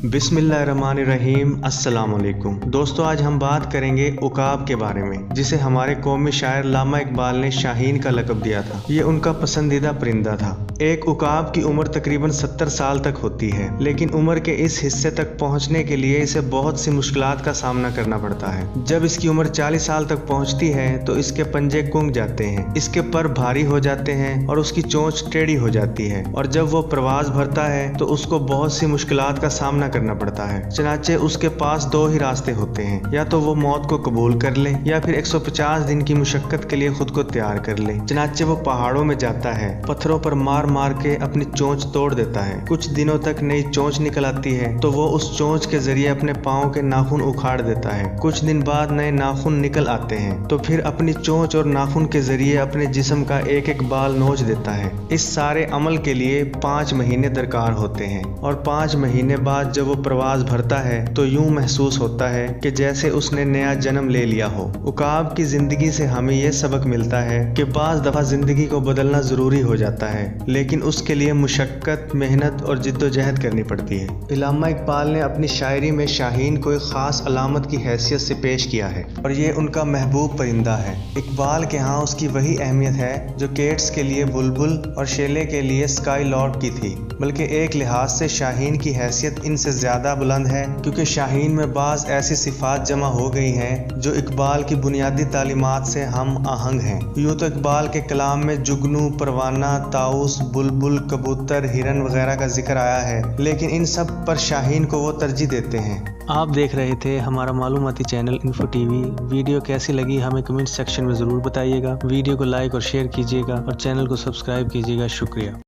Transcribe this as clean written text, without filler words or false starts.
बिस्मिल्लाहिर्रहमानिर्रहीम। अस्सलाम वालेकुम दोस्तों, आज हम बात करेंगे उकाब के बारे में, जिसे हमारे कौमी शायर अल्लामा इकबाल ने शाहीन का लक़ब दिया था। ये उनका पसंदीदा परिंदा था। एक उकाब की उम्र तकरीबन 70 साल तक होती है, लेकिन उम्र के इस हिस्से तक पहुंचने के लिए इसे बहुत सी मुश्किलात का सामना करना पड़ता है। जब इसकी उम्र 40 साल तक पहुंचती है तो इसके पंजे कुंग जाते हैं, इसके पर भारी हो जाते हैं और उसकी चोंच टेढ़ी हो जाती है, और जब वो प्रवास भरता है तो उसको बहुत सी मुश्किलात का सामना करना पड़ता है। चनाचे उसके पास दो ही रास्ते होते हैं, या तो वो मौत को कबूल कर ले या फिर 150 दिन की मुशक्कत के लिए खुद को तैयार कर ले। चनाचे वो पहाड़ों में जाता है, पत्थरों पर मार मार के अपनी चोंच तोड़ देता है। कुछ दिनों तक नई चोंच निकल आती है तो वो उस चोंच के जरिए अपने पाँव के नाखून उखाड़ देता है। कुछ दिन बाद नए नाखून निकल आते हैं तो फिर अपनी चोंच और नाखून के जरिए अपने जिस्म का एक एक बाल नोच देता है। इस सारे अमल के लिए 5 महीने दरकार होते हैं, और 5 महीने बाद जब वो प्रवास भरता है तो यूं महसूस होता है कि जैसे उसने नया जन्म ले लिया हो। उकाब की जिंदगी से हमें यह सबक मिलता है कि बाज़ दफा जिंदगी को बदलना जरूरी हो जाता है, लेकिन उसके लिए मुशक्कत, मेहनत और जिद्दोजहद करनी पड़ती है। अल्लामा इकबाल ने अपनी शायरी में शाहीन को एक खास अलामत की हैसियत से पेश किया है, और ये उनका महबूब परिंदा है। इकबाल के यहाँ उसकी वही अहमियत है जो केट्स के लिए बुलबुल और शेले के लिए स्काई लॉर्ड की थी, बल्कि एक लिहाज से शाहीन की हैसियत इनसे ज्यादा बुलंद है, क्योंकि शाहीन में बाज़ ऐसी सिफात जमा हो गई हैं जो इकबाल की बुनियादी तालीमात से हम आहंग हैं। यूँ तो इकबाल के कलाम में जुगनू, परवाना, ताउस, बुलबुल, कबूतर, हिरन वगैरह का जिक्र आया है, लेकिन इन सब पर शाहीन को वो तरजीह देते हैं। आप देख रहे थे हमारा मालूमाती चैनल इन्फो टीवी। वीडियो कैसी लगी हमें कमेंट सेक्शन में ज़रूर बताइएगा। वीडियो को लाइक और शेयर कीजिएगा और चैनल को सब्सक्राइब कीजिएगा। शुक्रिया।